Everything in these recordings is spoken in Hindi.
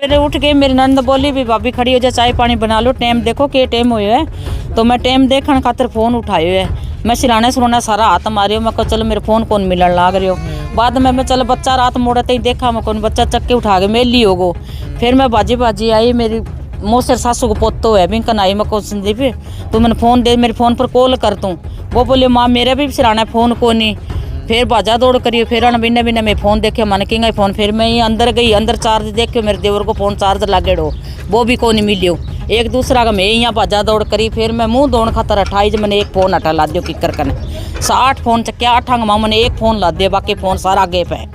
मेरे उठ गई, मेरी नंद बोली भी भाभी खड़ी हो जा, चाय पानी बना लो, टाइम देखो के टाइम हुए है। तो मैं टाइम देखने खातर फोन उठायो है। मैं सिराने सुराना सारा हाथ मारियो, मैं चलो मेरे फोन कौन मिलने लाग रही हो। बाद में मैं चल बच्चा रात मोड़ते ही देखा, मैं कौन बच्चा चक्के उठा के मेली होगो। फिर मैं बाजी बाजी आई, मेरी मोसर सासू को पोतो है बिंकन आई, मैं को संदीप तू मैंने फ़ोन दे, मेरे फ़ोन पर कॉल कर तूँ। वो बोले माँ मेरा भी सिराना फ़ोन को नहीं। फिर बाजा दौड़ करियो, फिर बिना बिना मैं फ़ोन देखे मन किंगा फ़ोन। फिर मैं ये अंदर गई, अंदर चार्ज देखे मेरे देवर को फ़ोन चार्ज लागेड़ो, वो भी को नहीं मिलियो। एक दूसरा का मैं यहाँ बाजा दौड़ करी, फिर मैं मुँह दौड़ खातर 28 मैंने एक फ़ोन हटा ला दियो किकर कने 60 फ़ोन चक्या 8 माँ मैंने एक फ़ोन ला दिया, बाकी फ़ोन सारा गेप है।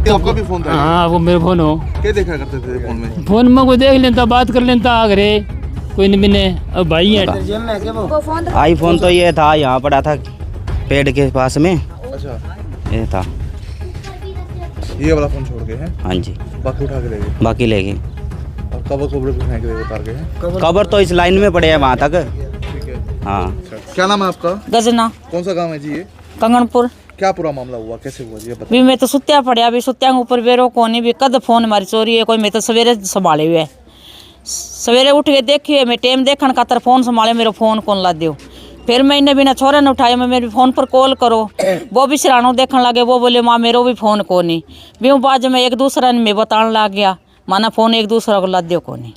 आपका भी फोन था? हाँ वो मेरे फोन हो। क्या देखा करते थे फोन में? फोन में कोई देख लेता, बात कर लेता आगरे कोई नहीं मिले। अब भाई है आईफोन तो ये था, यहाँ पड़ा था पेड़ के पास में। अच्छा ये था, ये वाला फोन छोड़ गए हैं? हाँ जी, बाकी उठा के ले गए? बाकी ले गए। और कवर कवर भी फेंक गए, उतार गए हैं? कवर तो इस लाइन में पड़े हैं वहाँ तक। ठीक है। हाँ। क्या नाम है आपका? गजना। कौन सा गाँव है जी ये? कंगनपुर। क्या पूरा मामला हुआ, कैसे हुआ जी? भी मैं तो सुत्या पड़िया, भी सुत्या के ऊपर बेरो कोनी भी कद फोन मारी चोरी है कोई। मैं तो सवेरे संभाले हुए, सवेरे उठ के देखिए, मैं टाइम देखने खातर फोन संभाले, मेरा फोन कौन ला दियो। फिर मैं इन्हें बिना छोरे ने उठाया, मैं मेरे फोन पर कॉल करो, वो भी सिरानो देखने लगे। वो बोले माँ मेरे भी फोन को नहीं। भी बाद में एक दूसरा ने मैं बताने लग गया, माना फोन एक दूसरा को ला दियो को नहीं।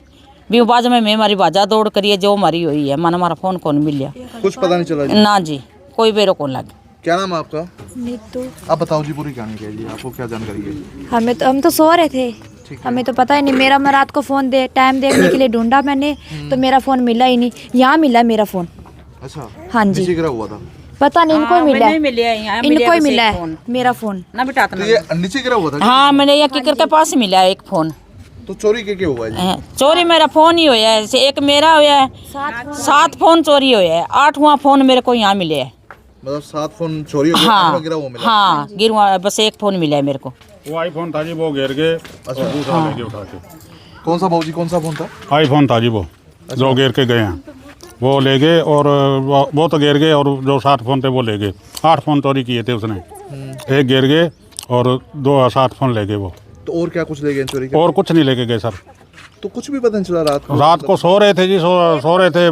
भी बाद में मैं मारी बाजा दौड़ करिए, जो मारी हुई है, माना हमारा फोन कौन मिल गया, कुछ पता नहीं चला जी? ना जी, कोई बेरो कौन लगे। क्या नाम है आपका? नीतू। आप बताओ जी पूरी कहानी क्या है जी, आपको क्या जानकारी है? हम तो सो रहे थे, हमें तो पता ही नहीं। मेरा मैं रात को फोन टाइम देखने के लिए ढूंढा मैंने, तो मेरा फोन मिला ही नहीं। यहाँ मिला मेरा फोन। अच्छा। हाँ जी। नीचे गिरा हुआ था? पता नहीं, इनको मिला है, इनको ही मिला है फोन। मेरा फोन ना बेटा तो ये नीचे गिरा हुआ था? हाँ मैंने यहाँ किकर के पास मिला है एक फोन। तो चोरी क्या हुआ है जी? चोरी मेरा फोन ही होया है, एक मेरा होया है, 7 फोन चोरी होया है, 8वां फोन मेरे को यहाँ मिले है। मतलब 7 फोन चोरी हो गए? हाँ गिरा हुआ मिला? हाँ गिरवा, बस एक फोन मिला है मेरे को। वो आईफोन था जी, वो गिर गए। अच्छा। दूसरा लेके उठा के। कौन सा भाजी, कौन सा फोन था? आईफोन था जी वो। जो गिर के गए हैं वो ले गए, और वो तो गिर गए, और जो 7 फोन थे वो ले गए। 8 फोन चोरी किए थे उसने, एक गिर गए और 7 फोन ले गए वो। तो और क्या कुछ ले गए चोरी के? और कुछ नहीं लेके गए सर। तो कुछ भी पता नहीं चला रात को? रात को सो रहे थे जी, सो रहे थे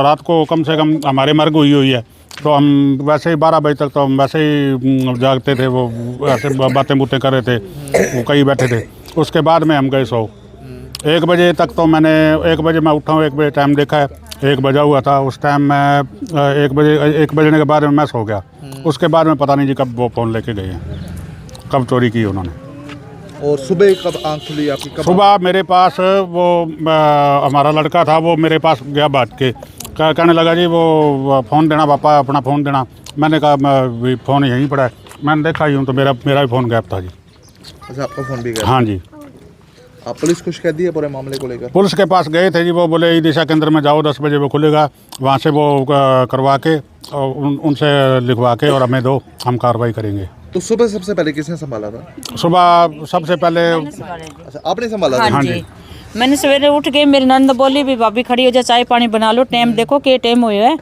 रात को। कम से कम हमारे मर्ग हुई है, तो हम वैसे ही 12 बजे तक तो हम वैसे ही जागते थे। वो ऐसे बातें बूतें कर रहे थे, वो कहीं बैठे थे। उसके बाद में हम गए सो। 1 बजे तक तो मैंने 1 बजे मैं उठा हूँ, 1 बजे टाइम देखा है, 1 बजा हुआ था उस टाइम। मैं 1 बजने के बाद में मैं सो गया। उसके बाद में पता नहीं जी कब वो फ़ोन लेके गए हैं, कब चोरी की उन्होंने। और सुबह कब आँख खुली आपकी? कब? सुबह मेरे पास वो हमारा लड़का था, वो मेरे पास गया बात के, कहने लगा जी वो फ़ोन देना पापा, अपना फ़ोन देना। मैंने कहा मैं फ़ोन यहीं पड़ा है। मैंने देखा ही हूँ तो मेरा भी फ़ोन गैप था जी। अच्छा, आपका फ़ोन भी गया? हाँ जी। आप पुलिस को शिकायत दी है पूरे मामले को लेकर? पुलिस के पास गए थे जी, वो बोले ई दिशा केंद्र में जाओ, 10 बजे वो खुलेगा, वहाँ से वो करवा के और उनसे लिखवा के और हमें दो, हम कार्रवाई करेंगे। तो सुबह सबसे पहले किसने संभाला था? सुबह सबसे पहले अच्छा, आपने संभाला था? हाँ जी, मैंने सवेरे उठ के, मेरी नंद बोली भी भाभी खड़ी हो जा, चाय पानी बना लो, टाइम देखो के टाइम हुए है।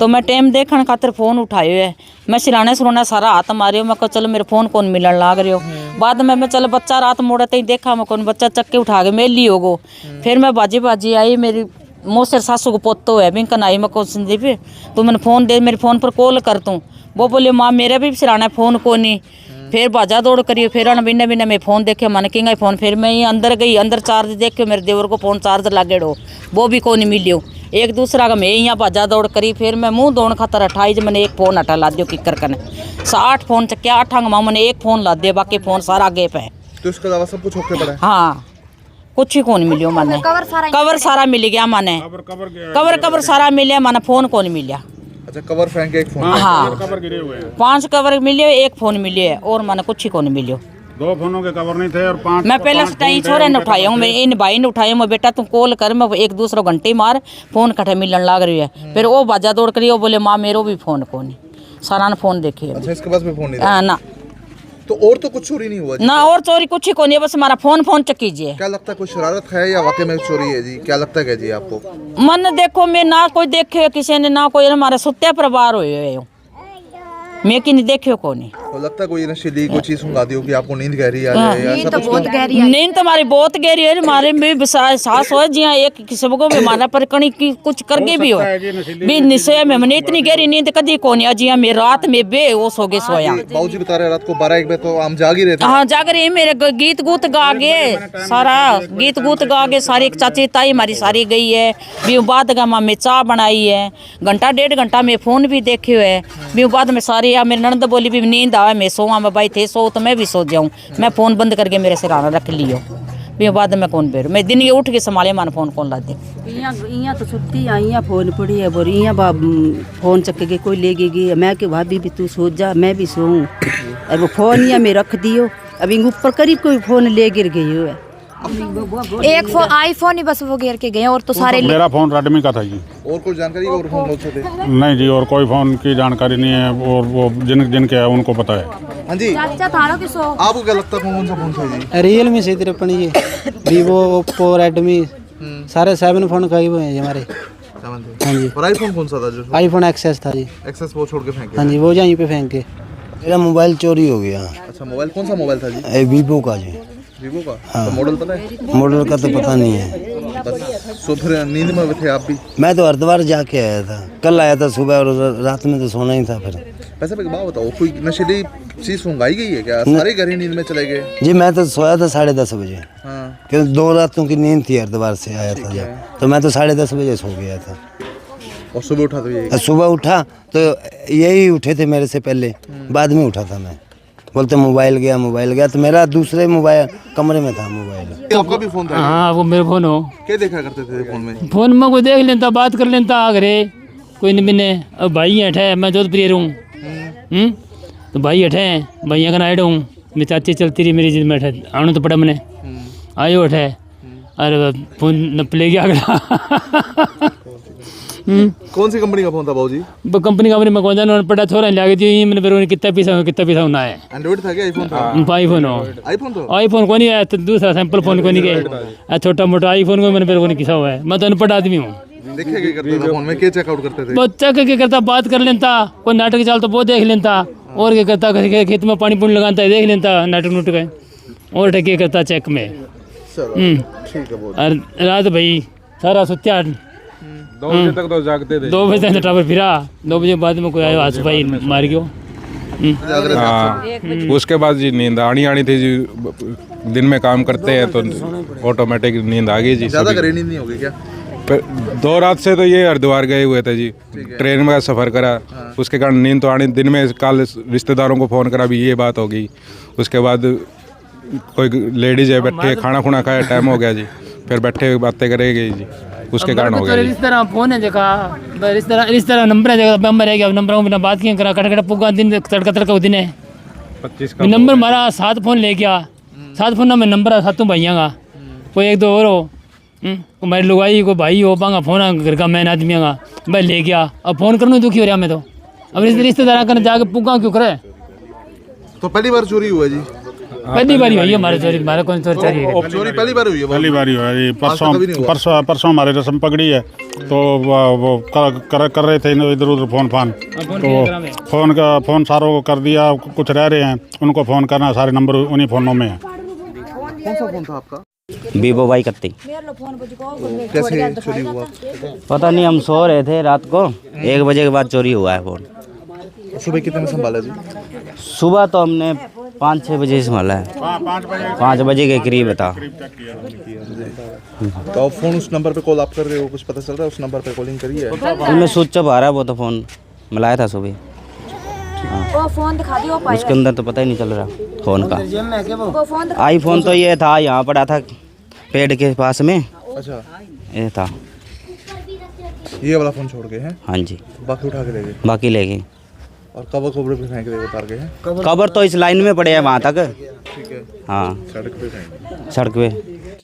तो मैं टाइम देखने खातर फोन उठाए है। मैं सिराने सुराना सारा हाथ मारियो, मैं चलो मेरे फोन कौन मिलने लाग रही हो। बाद में मैं चलो बच्चा रात मोड़ते ही देखा, मैं कौन बच्चा चक्के उठा के मेली होगो। फिर मैं बाजी बाजी आई, मेरी मोसर सासू को पोतो है बिंकन आई, मैं को संदीप तू मैंने फ़ोन दे, मेरे फ़ोन पर कॉल कर तूँ। वो बोले माँ मेरा भी सिराना फ़ोन को नहीं। फिर बाजा दौड़ करिए, फिर बिना बिना मैं फ़ोन देखे मन किंगा फ़ोन। फिर मैं ये अंदर गई, अंदर चार्ज देख के मेरे देवर को फ़ोन चार्ज लागेड़ो, वो भी को नहीं मिलियो। एक दूसरा का मैं यहाँ बाजा दौड़ करी, फिर मैं मुँह दौड़ खातर 28 मैंने एक फ़ोन हटा ला दियो किकर कने 60 फ़ोन चक्या 8 माँ मैंने एक फ़ोन ला दिया, बाकी फ़ोन सारा गेप है। तो इसके अलावा सब कुछ होके पड़ा है? हाँ कुछ ही कौन मिलियो माने, कवर सारा मिल गया माने, कवर सारा मिले माने, फ़ोन कौन मिलिया। अच्छा, कवर फेंक के एक फोन? हाँ, कवर गिरे हुए हैं, 5 कवर मिले, एक फ़ोन मिले और माने कुछ ही कौन मिलियो। 2 फोनों के कवर नहीं थे और 5 मैं पहले टाइम छोरे ने उठाया हूँ, मैं इन भाई ने उठाया, मैं बेटा तू कॉल कर, मैं एक दूसरा घंटे मार फोन कटे मिलन लाग रही है। फिर वो बाजा दौड़ करी, वो बोले माँ मेरो भी फोन को नहीं, सारा ने फोन देखे। अच्छा, इसके पास में फोन नहीं था। हाँ ना तो और तो कुछ चोरी नहीं हुआ जी? ना और चोरी कुछ ही को नहीं है, बस हमारा फोन चेक कीजिए। क्या लगता है कोई शरारत है या वाकई में चोरी है जी? क्या लगता है क्या जी आपको? मन देखो मैं ना कोई देखे किसी ने, ना कोई हमारे सुत्ते प्रवार हुए मैं कि नहीं देखियो को नहीं। तो लगता है कोई नशीली कोई चीज सुंघा दी हो कि आपको नींद गहरी आ हाँ। जाए या नींद ऐसा तो कुछ? बहुत गहरी है। नींद तो हमारी बहुत गहरी है, हमारे में भी सांस हो जी एक किस्म को बीमार पर कणी की कुछ करके भी हो भी निश्चय में मैंने इतनी गहरी नींद कदी को नहीं जी। मैं रात में बेहोश हो गए सोया। बाबूजी बता रहे रात को 12-1 बजे तो हम जाग ही रहे थे। हाँ जाग रहे मेरे गीत गूत गा गए, सारा गीत गूत गा गए, सारी चाची ताई हमारी सारी गई है। भी बाद गा में चाय बनाई है, घंटा 1.5 घंटा में फोन भी देखे हुए है। भी बाद में सारी मेरी ननद बोली भी नींद आवे, मैं सोवा, मैं भाई थे सो तो मैं भी सो जाऊँ, मैं फोन बंद करके मेरे सिराना रख लियो। भी बाद में कौन बेर मैं दिन ये उठ के संभाले मान फोन कौन ला दे। इयां तो सुती इयां फोन पड़ी है बोरी इयां फोन चक के कोई ले गई। मैं कि भाभी भी तू सो जा, मैं भी सोऊं। और वो फोन इयां में रख दियो, अभी ऊपर करीब कोई फोन ले गिर गई है। एक फोन आईफोन ही बस वो गिर के गए, और तो सारे मेरा फोन रेडमी का था जी। और कोई जानकारी और फोन लोग से थे? नहीं जी, और कोई फोन की जानकारी नहीं है, और वो जिनके है उनको पता है। हाँ जी, चाचा थारो की सो आपको क्या लगता है कौन सा फोन था जी? रियलमी से तिरपन ये वीवो ओप्पो रेडमी सारे 7 फोन का ही हुए हैं हमारे। हाँ जी। और आईफोन कौन सा था जो? आईफोन एक्सेस था जी। एक्सेस वो छोड़ के फेंके? हाँ जी, वो यहीं पे फेंक के। मेरा मोबाइल चोरी हो गया। अच्छा, मोबाइल कौन सा मोबाइल था जी? वीवो का जी। वीवो का? तो मॉडल पता है? मॉडल का तो पता नहीं है। बस सो फिर नींद में थे आप भी? मैं तो हरिद्वार जाके आया था, कल आया था सुबह, और रात में तो सोना ही था। फिर वैसे एक बात बताओ, कोई नशीली चीज सुंघाई गई है क्या? सारे गहरी नींद में चले गए? जी मैं तो सोया था 10:30 बजे। हाँ। क्योंकि 2 रातों की नींद थी, हरिद्वार से आया था जब, तो मैं तो 10:30 बजे सो गया था। और सुबह उठा तो यही? सुबह उठा तो यही उठे थे मेरे से पहले, बाद में उठा था मैं। बोलते मोबाइल गया, तो मेरा दूसरे मोबाइल कमरे में था मोबाइल। आपका भी फोन था? हाँ वो मेरा फोन हो। क्या देखा करते थे फोन में? फोन में कोई देख लेता, बात कर लेता आगरे कोई नहीं मिने। अब भाई है, मैं जोधपुरी हूँ। तो भाई अठे भैया का नाइट हूँ, मेरी चाची चलती रही मेरी जिद में अठे आने तो पड़ा मैंने आयो अठे। अरे फोन न प्ले गया अगला। कौन सी कंपनी का फोन था बाबूजी? कंपनी मैं कौन जाना पड़ा छोरा ले गई थी मैंने। फिर कितना पैसा होना है? एंड्रॉइड था क्या? आईफोन था? आईफोन हो। आईफोन तो आईफोन को नहीं है, तो दूसरा सैंपल फोन को नहीं गए, छोटा मोटा आईफोन को मैंने फिर को नहीं किसा हुआ है। मैं तो अनपढ़ आदमी हूँ। देखे क्या करते थे फोन में? क्या चेकआउट करते थे? वो चेक क्या करता, बात कर लेता, कोई नाटक चाल तो वो देख लेता, और क्या करता खेत में पानी पुनी लगाता है देख लेता नाटक नुटक है, और क्या करता चेक में। ठीक है बहुत। और रात भाई सारा सुत्या 2 बजे तक तो जागते थे। 2 बजे तक टावर फिरा, 2 बजे बाद में कोई आया हाथ भाई मार गयो। हाँ, उसके बाद जी नींद आनी थी जी। दिन में काम करते हैं तो ऑटोमेटिक नींद आ गई जी। ज्यादा गहरी नींद नहीं होगी क्या? 2 रात से तो ये हरिद्वार गए हुए थे जी, ट्रेन में सफ़र करा, उसके कारण नींद तो आनी। दिन में कल रिश्तेदारों को फ़ोन करा, भी ये बात हो गई। उसके बाद कोई लेडीज है बैठे, खाना खुना खाया, टाइम हो गया जी, फिर बैठे बातें करेगी जी, उसके कारण हो गया। इस तरह फोन है जगह, इस तरह नंबर है जगह, नंबर है क्या, नंबर में बिना बात किए करा कट पुगा दिन तड़का दिन है 25 का नंबर मारा, 7 फोन ले गया, 7 फोन में नंबर सातों भैया का, कोई 1 2 और हो, मेरी लुगाई को भाई हो पांगा फोन घर का मैन आदमी का भाई ले गया। अब फोन करने दुखी हो रहा मैं तो, अब रिश्तेदार करने जाके पुगा क्यों करे। तो पहली बार चोरी हुआ जी? पहली बार हुई हमारे चोरी, हमारा कौन चोरी है? चोरी पहली बार हुई है? पहली बारी हुआ जी। परसों हमारे रस्म पकड़ी है, तो वो कर रहे थे इधर उधर फोन तो फोन सारों को कर दिया। कुछ रह रहे हैं उनको फ़ोन करना, सारे नंबर उन्हीं फ़ोनों में है। कौन सा फोन था आपका? वीवो वाई कत्ती। कैसे चोरी हुआ? पता नहीं, हम सो रहे थे रात को, 1 बजे के बाद चोरी हुआ है फ़ोन। सुबह कितने में संभाला जी? सुबह तो हमने 5-6 बजे से संभाला है। 5 बजे के करीब था। तो आप फोन उस नंबर पे कॉल आप कर रहे हो, कुछ पता चल रहा है? उस नंबर पे कॉलिंग करी है? उनमें स्विच ऑफ आ रहा है, वो तो फ़ोन मिलाया था सुबह। वो फोन दिखा दियो, उसके अंदर तो पता ही नहीं चल रहा फ़ोन का। वो फोन आईफोन तो ये था, यहाँ पड़ा था पेड़ के पास में। अच्छा, ये था, ये वाला फोन छोड़ के हैं? हाँ जी, बाकी उठा के ले गए? बाकी ले गए। और कवर खबर पे फेंक रहे उतार के हैं? कबर तो इस लाइन में पड़े हैं वहाँ तक। ठीक है। हाँ सड़क पे फेंक सड़क पे